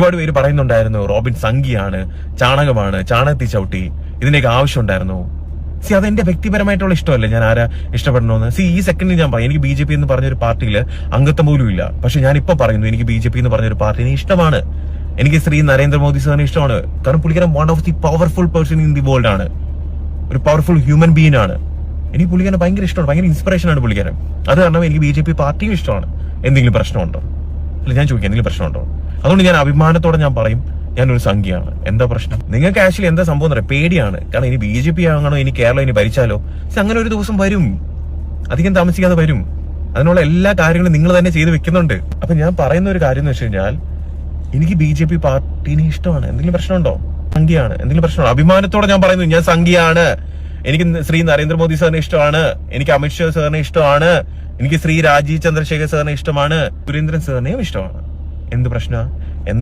ഒരുപാട് പേര് പറയുന്നുണ്ടായിരുന്നു റോബിൻ സംഘിയാണ്, ചാണകമാണ്, ചാണകത്തി ചവിട്ടി, ഇതിന്റെയൊക്കെ ആവശ്യം ഉണ്ടായിരുന്നു. അതെന്റെ വ്യക്തിപരമായിട്ടുള്ള ഇഷ്ടമല്ലേ ഞാൻ ആരാ ഇഷ്ടപ്പെടണമെന്ന്. ഈ സെക്കൻഡിൽ ഞാൻ പറയും എനിക്ക് BJP എന്ന് പറഞ്ഞൊരു പാർട്ടിയിൽ അംഗത്വം പോലും ഇല്ല. പക്ഷെ ഞാൻ ഇപ്പൊ പറയുന്നു എനിക്ക് BJP എന്ന് പറഞ്ഞൊരു പാർട്ടിനെ ഇഷ്ടമാണ്. എനിക്ക് ശ്രീ നരേന്ദ്രമോദി സാറിനെ ഇഷ്ടമാണ്. കാരണം പുള്ളിക്കാരൻ one of the powerful person in the world ആണ്, ഒരു പവർഫുൾ ഹ്യൂമൻ ബീങ് ആണ്. എനിക്ക് പുള്ളിക്കാരൻ ഭയങ്കര ഇഷ്ടമാണ്, ഭയങ്കര ഇൻസ്പിറേഷൻ ആണ് പുള്ളിക്കാരൻ. അത് കാരണം എനിക്ക് BJP പാർട്ടിയും ഇഷ്ടമാണ്. എന്തെങ്കിലും പ്രശ്നമുണ്ടോ? അല്ല ഞാൻ ചോദിക്കാം, എന്തെങ്കിലും പ്രശ്നമുണ്ടോ? അതുകൊണ്ട് ഞാൻ അഭിമാനത്തോടെ ഞാൻ പറയും ഞാനൊരു സംഖ്യയാണ്. എന്താ പ്രശ്നം? നിങ്ങൾക്ക് ആക്ച്വലി എന്താ സംഭവം എന്ന് പറയാം, പേടിയാണ്. കാരണം ഇനി BJP ആകണോ, ഇനി കേരളം ഇനി ഭരിച്ചാലോ? അങ്ങനെ ഒരു ദിവസം വരും, അധികം താമസിക്കാതെ വരും. അതിനുള്ള എല്ലാ കാര്യങ്ങളും നിങ്ങൾ തന്നെ ചെയ്ത് വെക്കുന്നുണ്ട്. അപ്പൊ ഞാൻ പറയുന്ന ഒരു കാര്യം എന്ന് വെച്ച് കഴിഞ്ഞാൽ എനിക്ക് BJP പാർട്ടീനെ ഇഷ്ടമാണ്. എന്തെങ്കിലും പ്രശ്നമുണ്ടോ? സംഖ്യയാണ്. എന്തെങ്കിലും പ്രശ്നമുണ്ടോ? അഭിമാനത്തോടെ ഞാൻ പറയുന്നു ഞാൻ സംഖ്യയാണ്. എനിക്ക് ശ്രീ നരേന്ദ്രമോദി സാറിനെ ഇഷ്ടമാണ്, എനിക്ക് അമിത്ഷാ സാറിനെ ഇഷ്ടമാണ്, എനിക്ക് ശ്രീ രാജീവ് ചന്ദ്രശേഖർ സാറിനെ ഇഷ്ടമാണ്, സുരേന്ദ്രൻ സാറിനെയും ഇഷ്ടമാണ്. എന്ത് പ്രശ്നമാണ്?